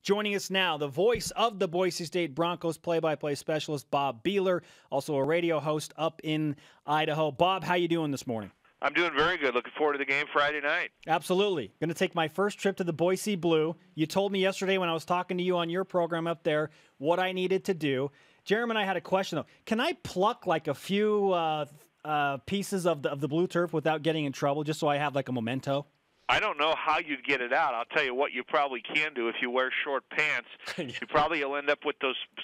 Joining us now, the voice of the Boise State Broncos, play-by-play specialist Bob Behler, also a radio host up in Idaho. Bob, how you doing this morning? I'm doing very good. Looking forward to the game Friday night. Absolutely. Going to take my first trip to the Boise Blue. You told me yesterday when I was talking to you on your program up there what I needed to do. Jeremy and I had a question, though. Can I pluck like a few pieces of the blue turf without getting in trouble, just so I have like a memento? I don't know how you'd get it out. I'll tell you what you probably can do if you wear short pants. You'll end up with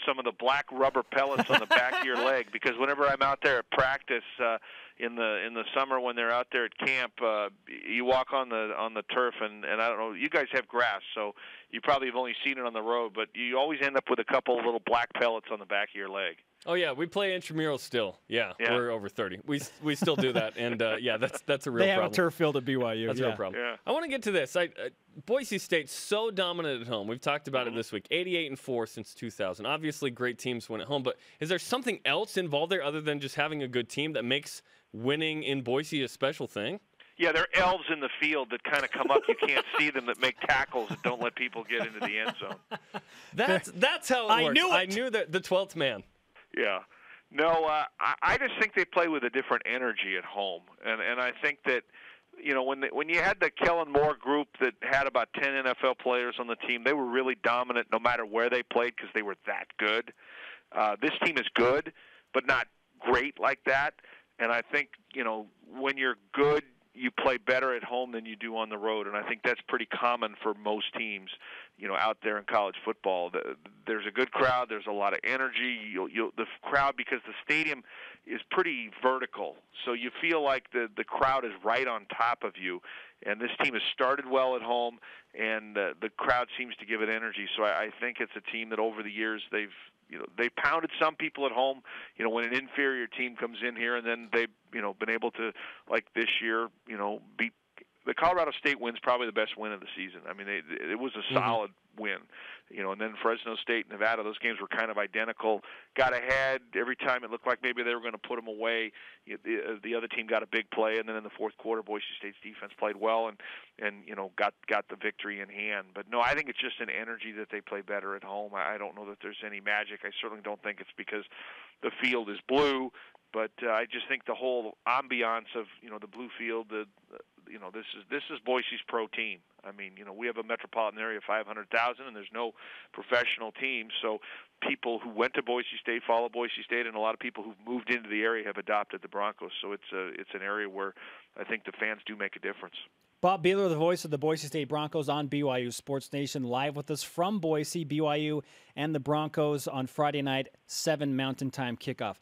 some of the black rubber pellets on the back of your leg, because whenever I'm out there at practice in the summer when they're out there at camp, you walk on the turf and I don't know, you guys have grass, so you probably have only seen it on the road, but you always end up with a couple of little black pellets on the back of your leg. Oh, yeah, we play intramurals still. Yeah, we're over 30. We still do that, and, that's a real problem. They have a turf field at BYU. That's a real problem. Yeah. I want to get to this. Boise State's so dominant at home. We've talked about it this week. 88-4 since 2000. Obviously, great teams win at home, but is there something else involved there other than just having a good team that makes winning in Boise a special thing? Yeah, there are elves in the field that kind of come up. You can't see them, that make tackles that don't let people get into the end zone. That's how it works. I knew that the 12th man. Yeah. No, I just think they play with a different energy at home. And I think that, you know, when you had the Kellen Moore group that had about 10 NFL players on the team, they were really dominant no matter where they played because they were that good. This team is good, but not great like that. And I think, you know, when you're good, you play better at home than you do on the road, and I think that's pretty common for most teams, you know, out there in college football. There's a good crowd. There's a lot of energy. The crowd, because the stadium is pretty vertical, so you feel like the crowd is right on top of you. And this team has started well at home, and the crowd seems to give it energy. So I think it's a team that over the years they pounded some people at home, you know, when an inferior team comes in here, and then they've, you know, been able to, like this year, you know, beat the Colorado State win's probably the best win of the season. I mean, it was a solid win, you know, and then Fresno State and Nevada, those games were kind of identical. Got ahead every time it looked like maybe they were going to put them away. The other team got a big play, and then in the fourth quarter, Boise State's defense played well and you know, got the victory in hand. But no, I think it's just an energy that they play better at home. I don't know that there's any magic. I certainly don't think it's because the field is blue. But I just think the whole ambiance of, you know, the blue field, you know, this is Boise's pro team. I mean, you know, we have a metropolitan area of 500,000, and there's no professional team. So people who went to Boise State follow Boise State, and a lot of people who've moved into the area have adopted the Broncos. So it's an area where I think the fans do make a difference. Bob Behler, the voice of the Boise State Broncos on BYU Sports Nation, live with us from Boise, BYU and the Broncos on Friday night, 7 Mountain Time kickoff.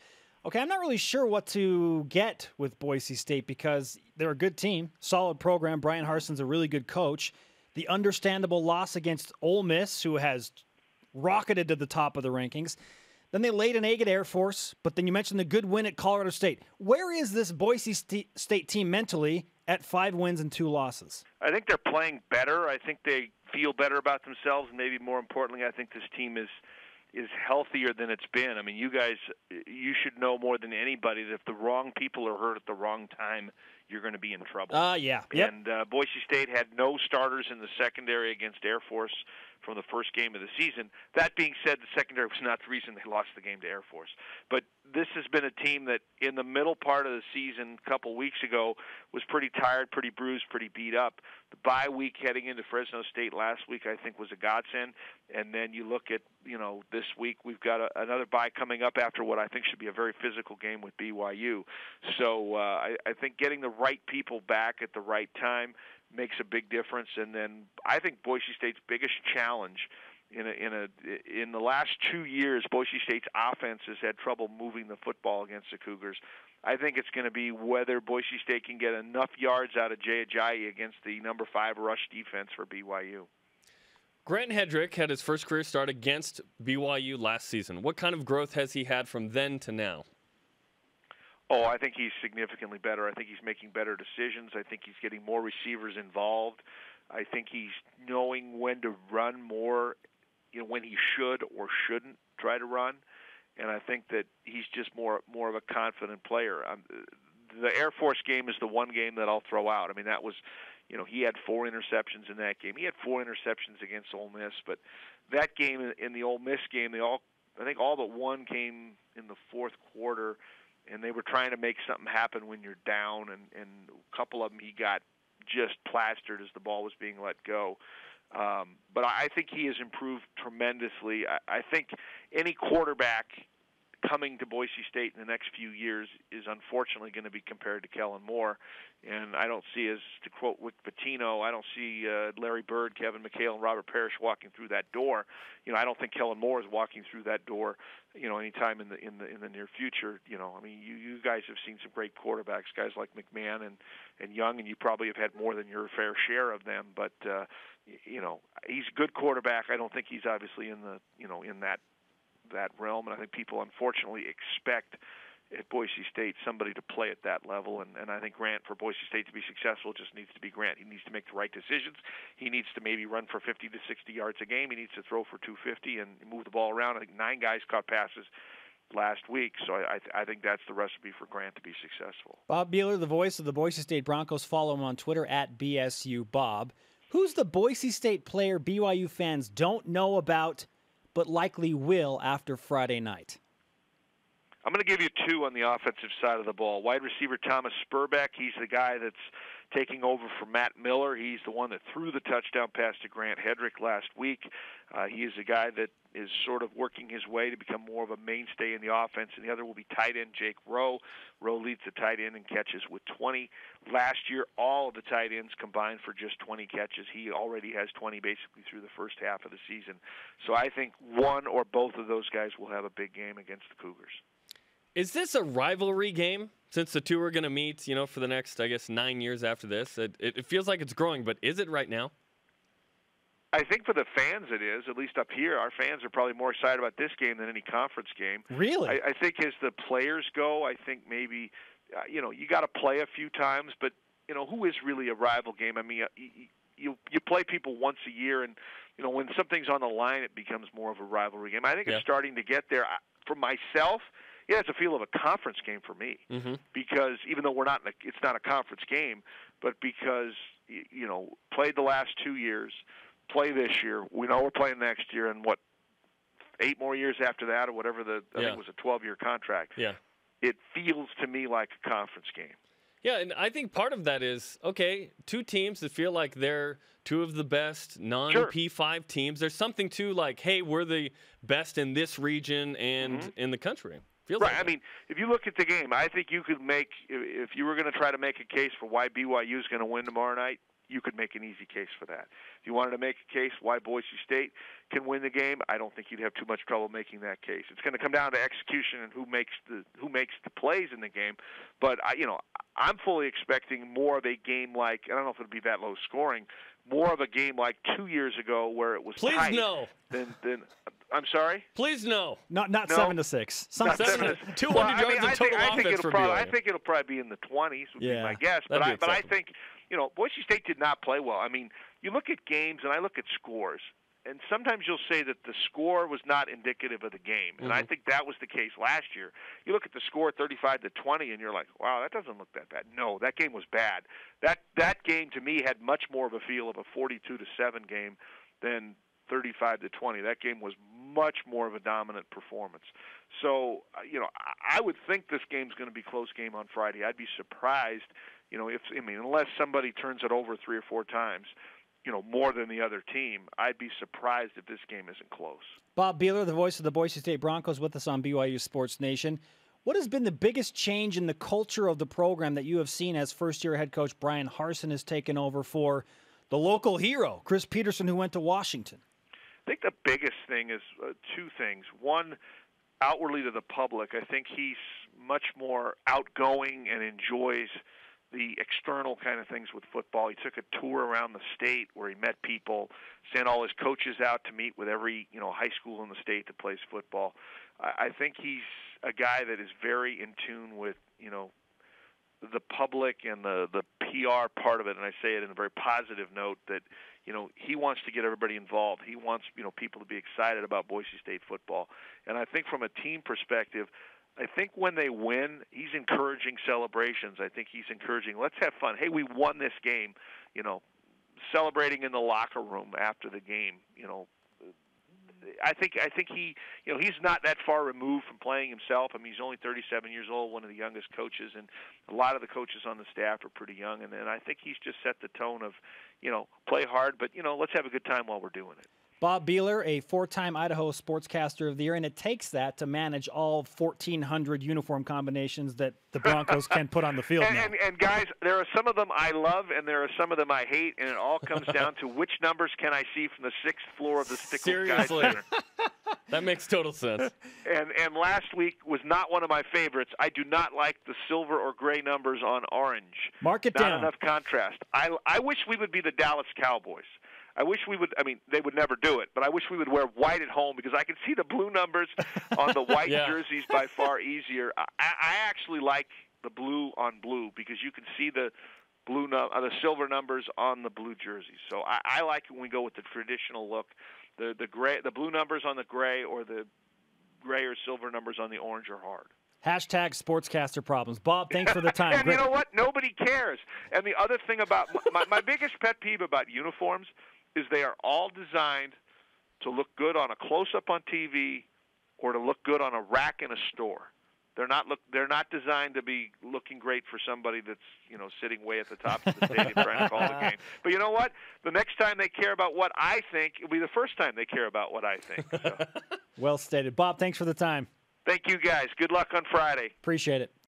Okay, I'm not really sure what to get with Boise State because they're a good team, solid program. Brian Harsin's a really good coach. The understandable loss against Ole Miss, who has rocketed to the top of the rankings. Then they laid an egg at Air Force, but then you mentioned the good win at Colorado State. Where is this Boise State team mentally at 5 wins and 2 losses? I think they're playing better. I think they feel better about themselves, and maybe more importantly, I think this team is healthier than it's been. I mean, you guys, you should know more than anybody that if the wrong people are hurt at the wrong time, you're going to be in trouble. Yeah. Yep. And Boise State had no starters in the secondary against Air Force from the first game of the season. That being said, the secondary was not the reason they lost the game to Air Force. But this has been a team that in the middle part of the season, a couple weeks ago, was pretty tired, pretty bruised, pretty beat up. The bye week heading into Fresno State last week, I think, was a godsend. And then you look at, you know, this week we've got another bye coming up after what I think should be a very physical game with BYU. So I think getting the right people back at the right time makes a big difference. And then I think Boise State's biggest challenge in the last 2 years, Boise State's offense has had trouble moving the football against the Cougars. I think it's going to be whether Boise State can get enough yards out of Jay Ajayi against the number 5 rush defense for BYU. Grant Hedrick had his first career start against BYU last season. What kind of growth has he had from then to now? Oh, I think he's significantly better. I think he's making better decisions. I think he's getting more receivers involved. I think he's knowing when to run more, you know, when he should or shouldn't try to run. And I think that he's just more of a confident player. The Air Force game is the one game that I'll throw out. I mean, that was, you know, he had 4 interceptions in that game. He had 4 interceptions against Ole Miss, but that game in the Ole Miss game, I think all but one came in the fourth quarter, and they were trying to make something happen when you're down, and a couple of them he got just plastered as the ball was being let go. But I think he has improved tremendously. I think any quarterback coming to Boise State in the next few years is unfortunately going to be compared to Kellen Moore. And I don't see, as to quote Rick Pitino, I don't see Larry Bird, Kevin McHale, and Robert Parrish walking through that door. I don't think Kellen Moore is walking through that door, anytime in the near future. I mean, you guys have seen some great quarterbacks, guys like McMahon and Young, and you probably have had more than your fair share of them. But he's a good quarterback. I don't think he's obviously in the in that realm, and I think people unfortunately expect at Boise State somebody to play at that level, and I think Grant, for Boise State to be successful, just needs to be Grant. He needs to make the right decisions. He needs to maybe run for 50 to 60 yards a game. He needs to throw for 250 and move the ball around. I think 9 guys caught passes last week, so I think that's the recipe for Grant to be successful. Bob Behler, the voice of the Boise State Broncos. Follow him on Twitter at BSUBob. Who's the Boise State player BYU fans don't know about but likely will after Friday night? I'm going to give you 2 on the offensive side of the ball. Wide receiver Thomas Spurbeck, he's the guy that's taking over for Matt Miller. He's the one that threw the touchdown pass to Grant Hedrick last week. He is a guy that is sort of working his way to become more of a mainstay in the offense, and the other will be tight end Jake Rowe. Rowe leads the tight end in catches with 20. Last year, all of the tight ends combined for just 20 catches. He already has 20 basically through the first half of the season. So I think one or both of those guys will have a big game against the Cougars. Is this a rivalry game since the two are going to meet, for the next, 9 years after this? It feels like it's growing, but is it right now? I think for the fans it is, at least up here. Our fans are probably more excited about this game than any conference game. Really? I think as the players go, I think maybe, you got to play a few times, but, who is really a rival game? I mean, you play people once a year, and, when something's on the line, it becomes more of a rivalry game. I think it's starting to get there. For myself, it's a feel of a conference game for me, because even though it's not a conference game, but because, played the last 2 years, play this year. We know we're playing next year, and 8 more years after that, or whatever I think it was a 12-year contract. Yeah. It feels to me like a conference game. Yeah, and I think part of that is, okay, 2 teams that feel like they're 2 of the best non-P5 teams. There's something to like, hey, we're the best in this region and in the country. Feels right. Like I mean, if you look at the game, I think you could make, if you were going to try to make a case for why BYU is going to win tomorrow night, you could make an easy case for that. If you wanted to make a case why Boise State can win the game, I don't think you'd have too much trouble making that case. It's going to come down to execution and who makes the plays in the game. But I'm fully expecting more of a game like, I don't know if it'll be that low scoring, more of a game like 2 years ago where it was tight. Please no. Then I'm sorry? Please no. Not no. 7-6. Some 200 yards of total offense for BYU. I think it'll probably be in the 20s would be my guess. But I think, Boise State did not play well. I mean, you look at games and I look at scores, and sometimes you'll say that the score was not indicative of the game, and I think that was the case last year. You look at the score 35-20, and you're like, wow, that doesn't look that bad. No, that game was bad. That game to me had much more of a feel of a 42-7 game than 35-20. That game was much more of a dominant performance. So, I would think this game's going to be a close game on Friday. I'd be surprised, unless somebody turns it over 3 or 4 times, more than the other team, I'd be surprised if this game isn't close. Bob Behler, the voice of the Boise State Broncos, with us on BYU Sports Nation. What has been the biggest change in the culture of the program that you have seen as first-year head coach Brian Harsin has taken over for the local hero, Chris Peterson, who went to Washington? I think the biggest thing is 2 things. One, outwardly to the public, I think he's much more outgoing and enjoys the external kind of things with football. He took a tour around the state where he met people, sent all his coaches out to meet with every high school in the state that plays football. I think he's a guy that is very in tune with the public and the PR part of it, and I say it in a very positive note that he wants to get everybody involved. He wants people to be excited about Boise State football. And I think from a team perspective, I think when they win, he's encouraging celebrations. I think he's encouraging, let's have fun. Hey, we won this game, celebrating in the locker room after the game, I think he, he's not that far removed from playing himself. I mean, he's only 37 years old, one of the youngest coaches, and a lot of the coaches on the staff are pretty young. And I think he's just set the tone of, play hard, but let's have a good time while we're doing it. Bob Behler, a 4-time Idaho Sportscaster of the Year, and it takes that to manage all 1,400 uniform combinations that the Broncos can put on the field now. And guys, there are some of them I love, and there are some of them I hate, and it all comes down to which numbers can I see from the 6th floor of the Stickle Guy Center. That makes total sense. And last week was not one of my favorites. I do not like the silver or gray numbers on orange. Mark it down. Not enough contrast. I wish we would be the Dallas Cowboys. I wish we would. I mean, they would never do it, but I wish we would wear white at home because I can see the blue numbers on the white jerseys by far easier. I actually like the blue on blue because you can see the the silver numbers on the blue jerseys. So I like it when we go with the traditional look. The gray, the blue numbers on the gray, or the gray or silver numbers on the orange are hard. Hashtag sportscaster problems. Bob, thanks for the time. And you know what? Nobody cares. And the other thing about my biggest pet peeve about uniforms is they are all designed to look good on a close-up on TV or to look good on a rack in a store. They're not designed to be looking great for somebody that's sitting way at the top of the stadium trying to call the game. But you know what? The next time they care about what I think, it'll be the first time they care about what I think. So. Well stated. Bob, thanks for the time. Thank you, guys. Good luck on Friday. Appreciate it.